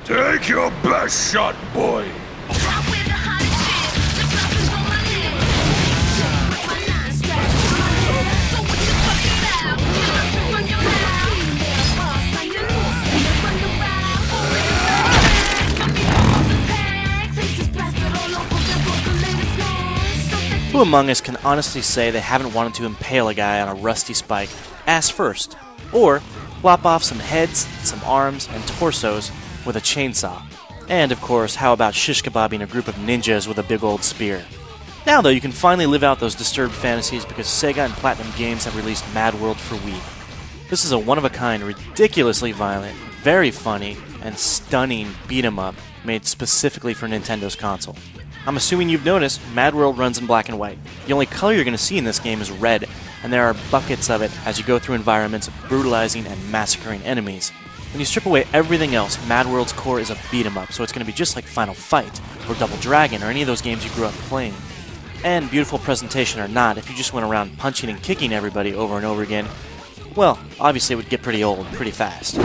Take your best shot, boy. Who among us can honestly say they haven't wanted to impale a guy on a rusty spike, ass first, or lop off some heads, some arms, and torsos with a chainsaw? And of course, how about shish kebabbing a group of ninjas with a big old spear? Now though, you can finally live out those disturbed fantasies because Sega and Platinum Games have released MadWorld for Wii. This is a one-of-a-kind, ridiculously violent, very funny, and stunning beat-em-up made specifically for Nintendo's console. I'm assuming you've noticed, MadWorld runs in black and white. The only color you're going to see in this game is red, and there are buckets of it as you go through environments brutalizing and massacring enemies. When you strip away everything else, MadWorld's core is a beat-em-up, so it's going to be just like Final Fight, or Double Dragon, or any of those games you grew up playing. And beautiful presentation or not, if you just went around punching and kicking everybody over and over again, well, obviously it would get pretty old pretty fast.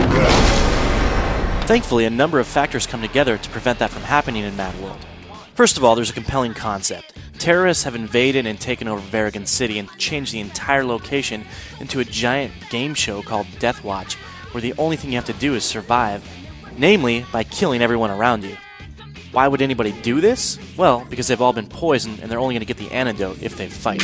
Thankfully, a number of factors come together to prevent that from happening in MadWorld. First of all, there's a compelling concept. Terrorists have invaded and taken over Varigan City and changed the entire location into a giant game show called Death Watch, where the only thing you have to do is survive, namely by killing everyone around you. Why would anybody do this? Well, because they've all been poisoned and they're only going to get the antidote if they fight.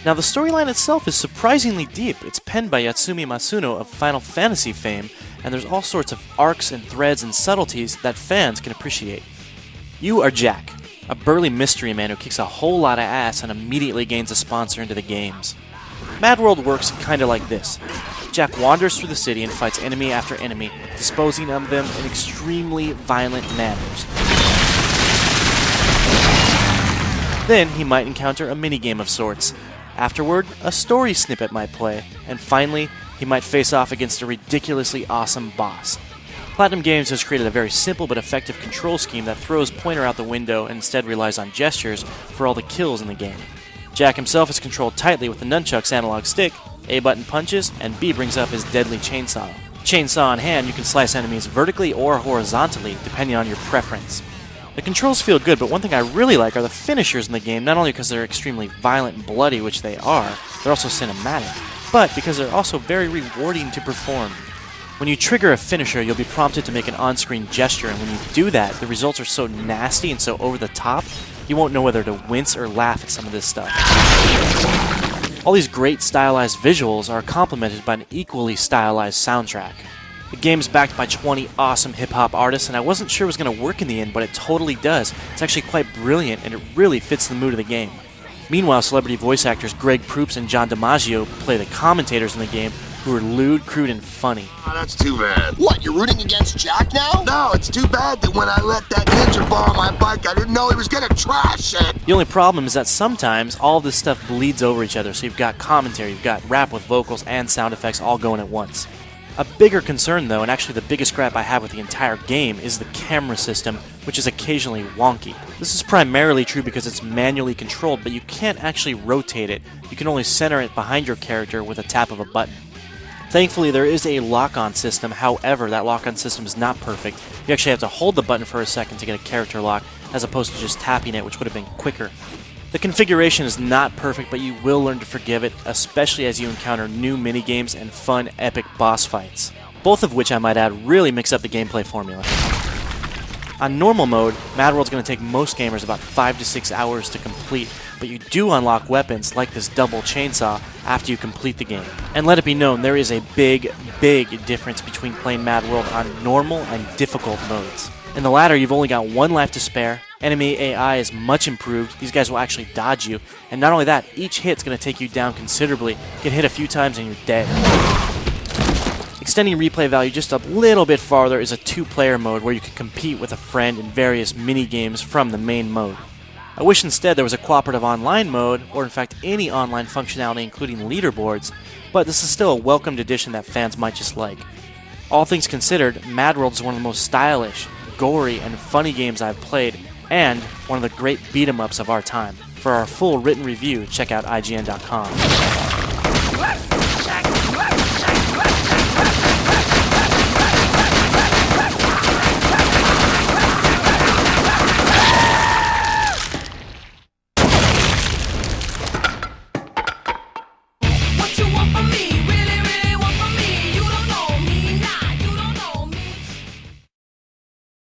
Now, the storyline itself is surprisingly deep. It's penned by Yatsumi Masuno of Final Fantasy fame, and there's all sorts of arcs and threads and subtleties that fans can appreciate. You are Jack, a burly mystery man who kicks a whole lot of ass and immediately gains a sponsor into the games. MadWorld works kinda like this. Jack wanders through the city and fights enemy after enemy, disposing of them in extremely violent manners. Then he might encounter a minigame of sorts. Afterward, a story snippet might play, and finally, he might face off against a ridiculously awesome boss. Platinum Games has created a very simple but effective control scheme that throws pointer out the window and instead relies on gestures for all the kills in the game. Jack himself is controlled tightly with the nunchuck's analog stick, A button punches, and B brings up his deadly chainsaw. Chainsaw in hand, you can slice enemies vertically or horizontally, depending on your preference. The controls feel good, but one thing I really like are the finishers in the game, not only because they're extremely violent and bloody, which they are, they're also cinematic, but because they're also very rewarding to perform. When you trigger a finisher, you'll be prompted to make an on-screen gesture, and when you do that, the results are so nasty and so over the top, you won't know whether to wince or laugh at some of this stuff. All these great stylized visuals are complemented by an equally stylized soundtrack. The game's backed by 20 awesome hip-hop artists, and I wasn't sure it was going to work in the end, but it totally does. It's actually quite brilliant, and it really fits the mood of the game. Meanwhile, celebrity voice actors Greg Proops and John DiMaggio play the commentators in the game, who are lewd, crude, and funny. Oh, that's too bad. What, you're rooting against Jack now? No, it's too bad that when I let that ninja borrow my bike, I didn't know he was gonna trash it. The only problem is that sometimes all of this stuff bleeds over each other, so you've got commentary, you've got rap with vocals and sound effects all going at once. A bigger concern though, and actually the biggest gripe I have with the entire game, is the camera system, which is occasionally wonky. This is primarily true because it's manually controlled, but you can't actually rotate it. You can only center it behind your character with a tap of a button. Thankfully, there is a lock-on system, however, that lock-on system is not perfect. You actually have to hold the button for a second to get a character lock, as opposed to just tapping it, which would have been quicker. The configuration is not perfect, but you will learn to forgive it, especially as you encounter new minigames and fun, epic boss fights. Both of which, I might add, really mix up the gameplay formula. On normal mode, MadWorld's going to take most gamers about 5 to 6 hours to complete, but you do unlock weapons like this double chainsaw after you complete the game. And let it be known, there is a big, big difference between playing MadWorld on normal and difficult modes. In the latter, you've only got one life to spare, enemy AI is much improved, these guys will actually dodge you, and not only that, each hit's going to take you down considerably. Get hit a few times and you're dead. Extending replay value just a little bit farther is a 2-player mode where you can compete with a friend in various mini-games from the main mode. I wish instead there was a cooperative online mode, or in fact any online functionality including leaderboards, but this is still a welcomed addition that fans might just like. All things considered, MadWorld is one of the most stylish, gory, and funny games I've played, and one of the great beat-em-ups of our time. For our full written review, check out IGN.com.